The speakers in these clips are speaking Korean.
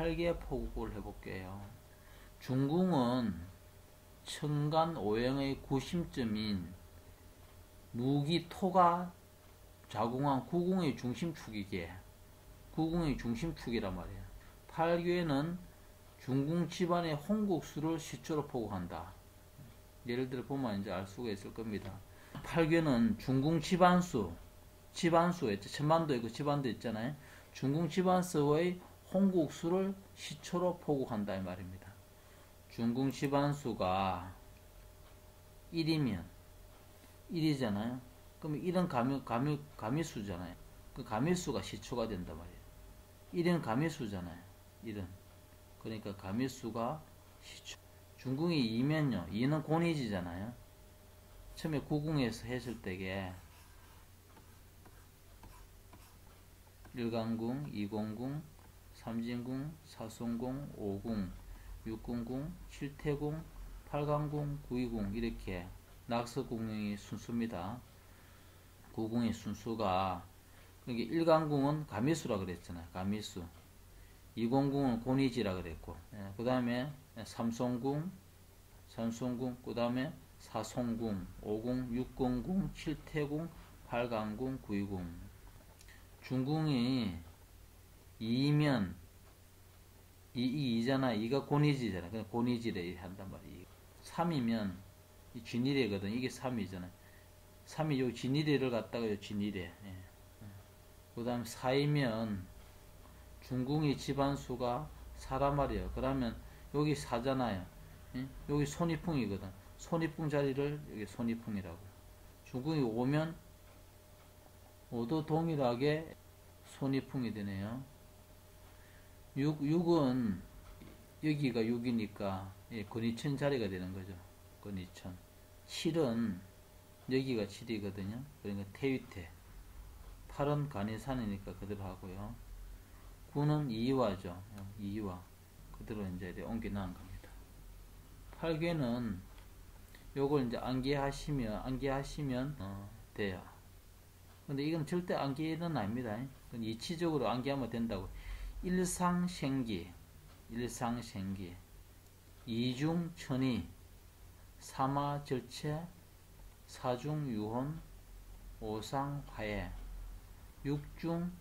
8개 포국을 해볼게요. 중궁은 천간 오행의 구심점인 무기토가 자궁한 구궁의 중심축이기에 구궁의 중심축이란 말이에요. 8괴는 중궁 집안의 홍국수를 시초로 포국한다. 예를 들어 보면 이제 알 수가 있을 겁니다. 8괴는 중궁 집안수 있죠. 천만도 있고 집안도 있잖아요. 중궁 집안수의 홍국수를 시초로 포국한다 이 말입니다. 중궁 집안수가 1이면 1이잖아요. 그럼 1은 가미수잖아요. 그 가미수가 시초가 된단 말이에요. 1은 가미수잖아요. 1은. 그러니까 가미수가 시초. 중궁이 2면요. 2는 곤이지잖아요. 처음에 구궁에서 했을 때게 1강궁, 2공궁, 3진궁, 4송궁, 5궁, 6궁궁, 7태궁, 8강궁, 9위궁 이렇게 낙서궁이 순수입니다. 구궁의 순수가 그러니까 1강궁은 가미수라 그랬잖아요. 가미수. 2공궁은 곤이지라 그랬고 그 다음에 3송궁, 그 다음에 4송궁, 5궁, 6공궁, 7태궁, 8강궁, 9위궁. 중궁이 2면 2잖아. 2가 곤이지잖아. 그냥 곤이지래 한단 말이에요. 3이면 이 진이래거든. 이게 3이잖아. 3이 요 진이래를 갖다가 요 진이래. 예. 그 다음 4이면 중궁의 집안수가 4란 말이에요. 그러면 여기 4잖아요. 예? 여기 손이풍이거든. 손이풍 자리를 여기 손이풍이라고. 중궁이 5면 5도 동일하게 손이풍이 되네요. 6은 여기가 6이니까 예, 근위천 자리가 되는 거죠. 근위천. 7은 여기가 7이거든요. 그러니까 태위태. 8은 간이산이니까 그대로 하고요. 9는 2와죠. 2와. 그대로 이제 옮겨나간 겁니다. 8괴는 요걸 이제 암기하시면 돼요. 근데 이건 절대 암기는 아닙니다. 이치적으로 암기하면 된다고. 일상생기, 이중천이, 삼화절체, 사중유혼, 오상화해, 육중복덕,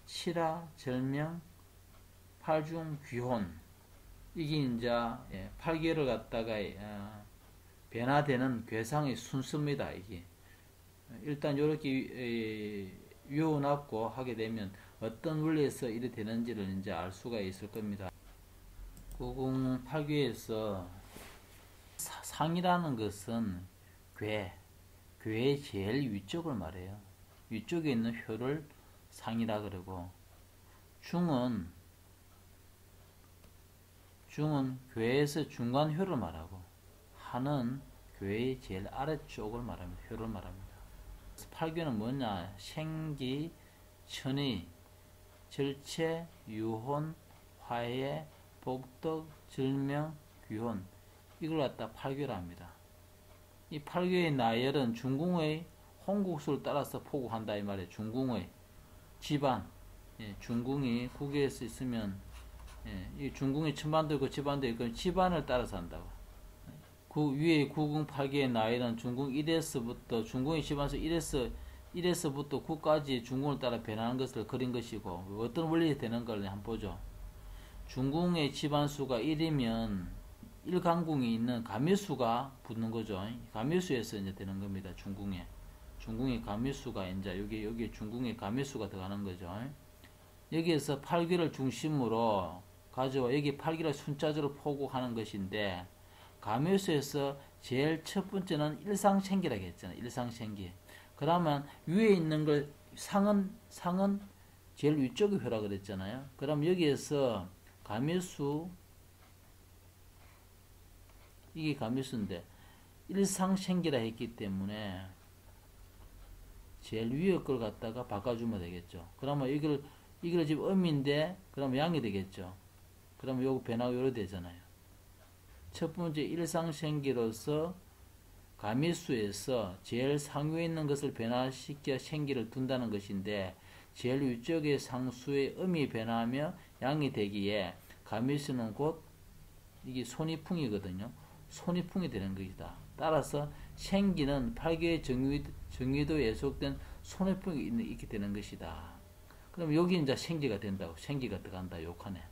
칠화절명, 팔중귀혼. 이게 이제 8개를 갖다가 변화되는 괴상의 순서입니다. 이게 일단 이렇게 외워놨고 하게 되면 어떤 원리에서 이래 되는지를 이제 알 수가 있을 겁니다. 구궁 8괴에서 상이라는 것은 괴의 제일 위쪽을 말해요. 위쪽에 있는 효를 상이라 그러고, 중은 괴에서 중간효를 말하고, 하는 괴의 제일 아래쪽을 말합니다. 효를 말합니다. 8괴는 뭐냐? 생기, 천의, 절체, 유혼, 화해, 복덕, 절명, 귀혼. 이걸 갖다 8괴라 합니다. 이 8괴의 나열은 중궁의 홍국수를 따라서 포국한다 이 말이에요. 중궁의 집안. 중궁이 국에서 있으면 이 중궁의 천반도 있고 집안도 있고 집안을 따라서 한다고. 그 위에 구궁 8개의 나열은 중궁 1에서부터 중궁의 집안에서 1에서부터 9까지 중궁을 따라 변하는 것을 그린 것이고, 어떤 원리에 되는 걸 한번 보죠. 중궁의 집안수가 1이면 1강궁이 있는 가미수가 붙는 거죠. 가미수에서 이제 되는 겁니다. 중궁의 가미수가 이제 여기 중궁의 가미수가 들어가는 거죠. 여기에서 8괴를 중심으로 가져와 여기 8괴를 순차적으로 포국하는 것인데, 가묘수에서 제일 첫 번째는 일상생기라고 했잖아요. 일상생기. 그러면 위에 있는 걸 상은 제일 위쪽에 효라 그랬잖아요. 그럼 여기에서 가묘수, 이게 가묘수인데 일상생기라 했기 때문에 제일 위에 걸 갖다가 바꿔주면 되겠죠. 그러면 이걸 지금 음인데 그러면 양이 되겠죠. 그러면 요거 변하고 요래 되잖아요. 첫 번째 일상생기로서 가미수에서 제일 상위에 있는 것을 변화시켜 생기를 둔다는 것인데, 제일 위쪽의 상수의 음이 변하며 양이 되기에 가미수는 곧 이게 손위풍이거든요. 손위풍이 되는 것이다. 따라서 생기는 8개의 정의도에 속된 손위풍이 있게 되는 것이다. 그럼 여기 이제 생기가 된다고. 생기가 들어간다. 욕하네.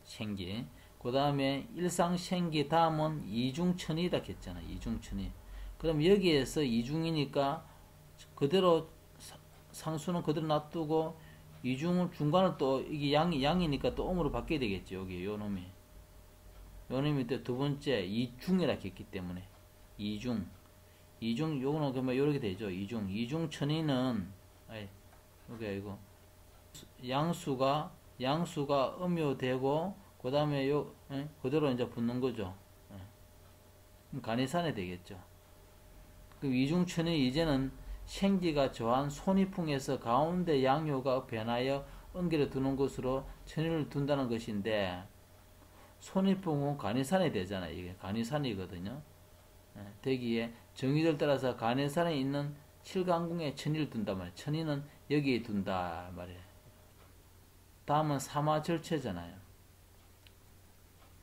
생기. 그 다음에 일상생기 다음은 이중천이다 했잖아. 이중천이. 그럼 여기에서 이중이니까 그대로 상수는 그대로 놔두고 이중은 중간을 또 이게 양이니까 또 음으로 바뀌어야 되겠죠. 여기 요 놈이. 요 놈이 또 두 번째 이중이라 했기 때문에 이중 요거는 그러면 요렇게 되죠. 이중천이는 여기 이거 양수가 음요되고 그 다음에 그대로 이제 붙는 거죠. 그럼 간이산이 되겠죠. 그 이중천이 이제는 생기가 저한 손위풍에서 가운데 양요가 변하여 은기를 두는 것으로 천의를 둔다는 것인데, 손위풍은 간이산이 되잖아요. 이게 간이산이거든요. 되기에 정의를 따라서 간이산에 있는 칠강궁에 천의를 둔단 말이에요. 천의는 여기에 둔다 말이에요. 다음은 삼화절체잖아요.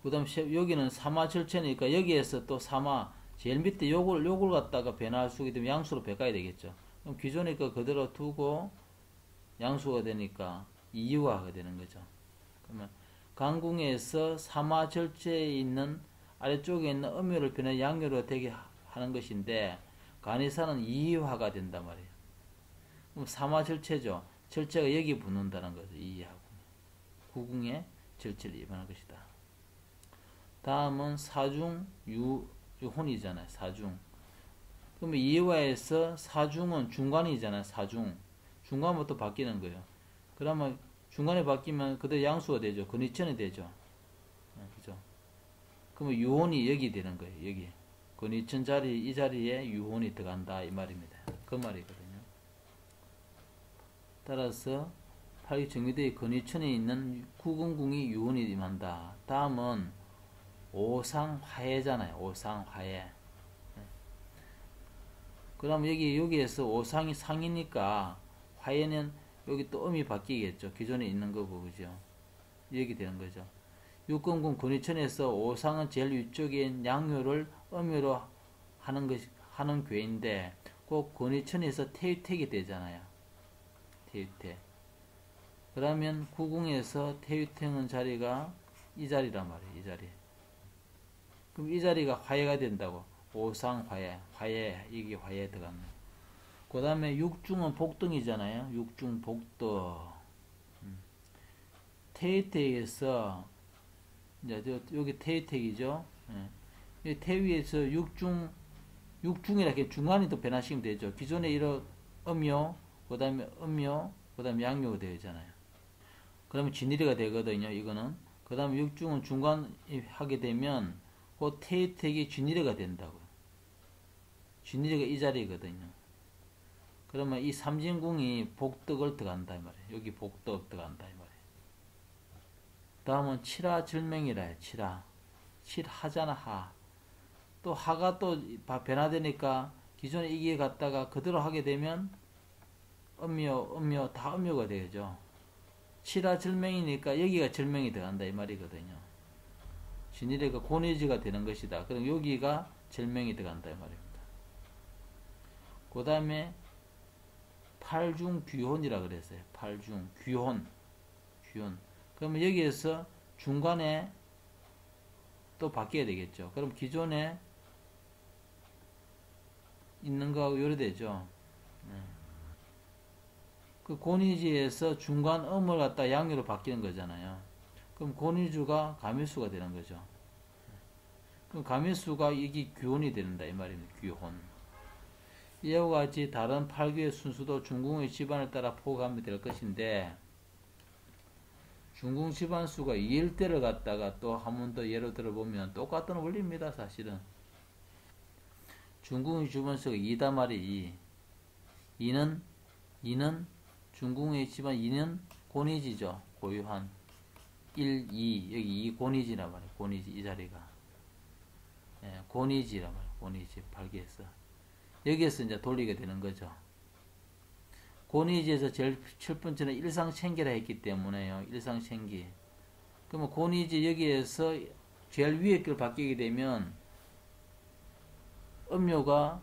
그 다음 여기는 삼화절체니까 여기에서 또 삼화 제일 밑에 요걸 갖다가 변화할 수 있기 때문에 양수로 바꿔야 되겠죠. 그럼 기존에 거 그대로 두고 양수가 되니까 이유화가 되는 거죠. 그러면 강궁에서 삼화절체에 있는 아래쪽에 있는 음요를 변해 양요로 되게 하는 것인데, 간이산은 이유화가 된단 말이에요. 그럼 삼화절체죠. 절체가 여기 붙는다는 거죠. 이해하고 구궁의 절체를 입안할 것이다. 다음은 사중 유혼이잖아요. 사중. 그러면 이해화에서 사중은 중간이잖아요. 사중. 중간부터 바뀌는 거예요. 그러면 중간에 바뀌면 그대로 양수가 되죠. 근위천이 되죠. 그죠? 그러면 유혼이 여기 되는 거예요. 여기. 근위천 자리, 이 자리에 유혼이 들어간다. 이 말입니다. 그 말이거든요. 따라서 팔기정의대의 근위천에 있는 구근궁이 유혼이 임한다. 다음은 오상화해잖아요. 오상화해. 그럼 여기에서 오상이 상이니까 화해는 여기 또 음이 바뀌겠죠. 기존에 있는 거고, 그죠? 여기 되는 거죠. 육근궁 근위천에서 오상은 제일 위쪽인 양요를 음요로 하는 괴인데, 꼭 근위천에서 태유택이 되잖아요. 태유택. 그러면 구궁에서 태유택은 자리가 이 자리란 말이에요. 이 자리. 그럼 이 자리가 화해가 된다고. 오상화해. 이게 화해에 들어가는. 그 다음에 육중은 복등이잖아요. 육중 복등. 태유택에서, 이제 여기 태유택이죠. 이 태위에서 육중이라 이렇게 중간이 또 변화시키면 되죠. 기존에 이런 음요, 그 다음에 음요, 그 다음에 양요가 되잖아요. 그러면 진일이가 되거든요. 이거는. 그 다음에 육중은 중간 하게 되면 그 태유택이 진일이가 된다고요. 진일이가 이 자리거든요. 그러면 이 삼진궁이 복덕을 들어간다 이 말이에요. 여기 복덕 들어간다 이 말이에요. 다음은 칠하절명이라 해요. 칠하잖아 하. 또 하가 또 변화되니까 기존에 이게 갖다가 그대로 하게 되면 음요 다 음요가 되죠. 칠하절명이니까 여기가 절명이 들어간다 이 말이거든요. 진일이가 고니지가 되는 것이다. 그럼 여기가 절명이 들어간다 이 말입니다. 그 다음에 팔중귀혼이라 그랬어요. 팔중귀혼. 그러면 여기에서 중간에 또 바뀌어야 되겠죠. 그럼 기존에 있는 거하고 요래되죠. 그 고니지에서 중간 음을 갖다 양유로 바뀌는 거잖아요. 그럼 고니주가 가미수가 되는 거죠. 그럼 가미수가 이게 귀혼이 된다 이 말입니다. 귀혼. 이와 같이 다른 8개의 순수도 중궁의 집안을 따라 포함이 될 것인데, 중궁 집안수가 2일 때를 갖다가 또 한 번 더 예로 들어보면 똑같은 원리입니다. 사실은 중궁의 집안수가 2다 말이 2는 중궁의 집안 2는 고니지죠. 고유한 1, 2 여기 2 고니지란 말이에요. 고니지 이 자리가 고니지란 말이에요. 고니지 8개에서 여기에서 이제 돌리게 되는 거죠. 고니지에서 제일 첫 번째는 일상생기라 했기 때문에요. 일상생기. 그러면 고니지 여기에서 제일 위에 걸 바뀌게 되면 음료가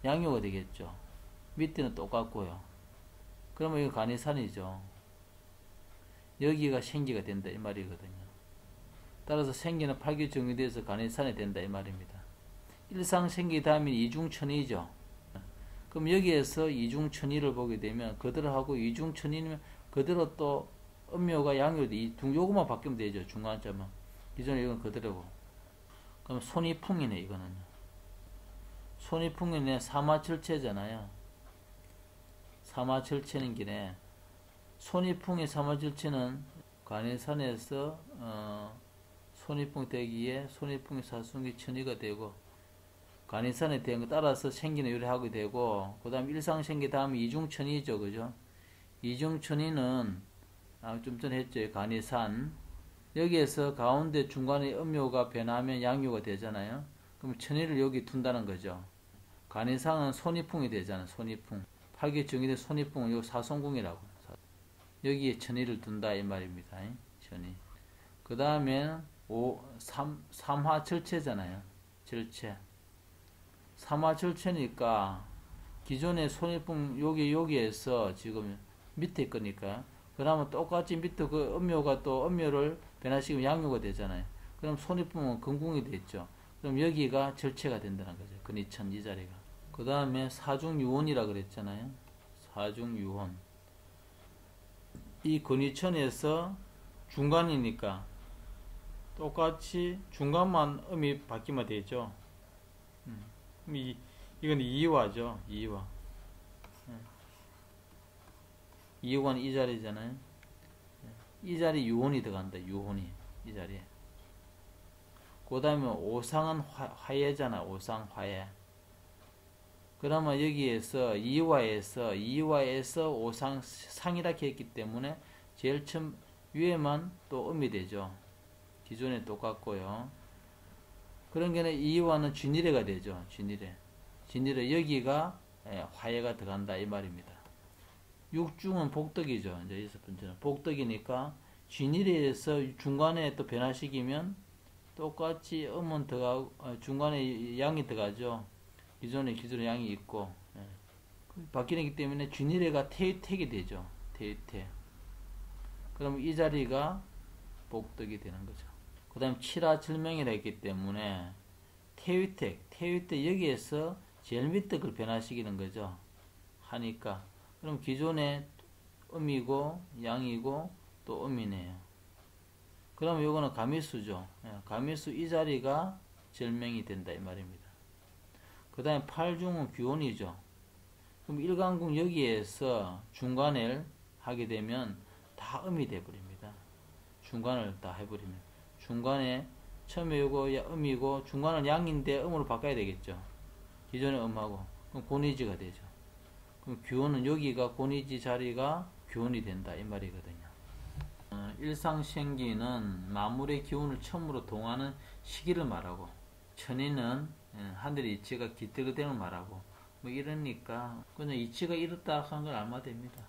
양료가 되겠죠. 밑에는 똑같고요. 그러면 이거 간이산이죠. 여기가 생기가 된다 이 말이거든요. 따라서 생기는 팔기 정리돼서 간이산이 된다 이 말입니다. 일상생기 다음에 이중천이죠. 그럼 여기에서 이중천이를 보게 되면 그대로하고 이중천이면 그대로 또 음료가 양료도 요것만 바뀌면 되죠. 중간점은. 기존에 이건 그대로고. 그럼 손이풍이네 이거는. 손이풍이네 삼화철체잖아요. 삼화철체는 기네. 손이풍의 삼화철체는 간이산에서 손이풍 되기에 손이풍의 사순기 천이가 되고 간이산에 대한 거 따라서 생기는 요리하게 되고 그 다음 일상생기 다음에 이중천이죠. 그죠? 이중천이는 좀 전에 했죠. 간이산 여기에서 가운데 중간에 음료가 변하면 양료가 되잖아요. 그럼 천이를 여기 둔다는 거죠. 간이산은 손이풍이 되잖아요. 손이풍 팔기 정의된 손이풍은 요 사손궁이라고 여기에 천이를 둔다 이 말입니다. 천이. 그 다음에 삼화절체잖아요. 절체. 삼화절체니까 기존의 손이풍 여기에서 지금 밑에 거니까 그러면 똑같이 밑에 그 음료가 또 음료를 변화시키면 양료가 되잖아요. 그럼 손이풍은 근궁이 됐죠. 그럼 여기가 절체가 된다는 거죠. 근이천 이 자리가. 그 다음에 사중유원이라 그랬잖아요. 사중유원. 이 근이천에서 중간이니까 똑같이 중간만 음이 바뀌면 되죠. 이건 이화죠. 이화. 이화는 이 자리잖아요. 이 자리 유혼이 들어간다. 유혼이 이 자리에. 그 다음에 오상은 화예잖아. 오상 화예. 그러면 여기에서 이화에서 오상 상이라고 했기 때문에 제일 처음 위에만 또 음이 되죠. 기존에 똑같고요. 그런 게는 이화는 쥐니레가 되죠. 쥐니레 여기가 화예가 들어간다 이 말입니다. 육중은 복덕이죠. 이제 여섯 번째는 복덕이니까 쥐니레에서 중간에 또 변화시키면 똑같이 음은 들어가고 중간에 양이 들어가죠. 기존에 양이 있고 바뀌기 때문에 쥐니레가 태유택이 되죠. 태유택. 그럼 이 자리가 복덕이 되는 거죠. 그 다음 칠화절명이라 했기 때문에 태유택 여기에서 제일 밑에 걸 변화시키는 거죠. 하니까 그럼 기존에 음이고 양이고 또 음이네요. 그럼 요거는 가미수죠. 가미수 이 자리가 절명이 된다 이 말입니다. 그 다음에 팔중은 규원이죠. 그럼 일간궁 여기에서 중간을 하게 되면 다 음이 돼버립니다. 중간을 다 해버리면 중간에 처음에 요거 음이고 중간은 양인데 음으로 바꿔야 되겠죠. 기존의 음하고 그럼 고니지가 되죠. 그럼 규원은 여기가 고니지 자리가 규원이 된다 이 말이거든요. 일상생기는 만물의 기운을 처음으로 동하는 시기를 말하고 천이는 하늘의 이치가 깃들게 되는 말하고 뭐 이러니까 그냥 이치가 이렇다 하는 걸 알면 됩니다.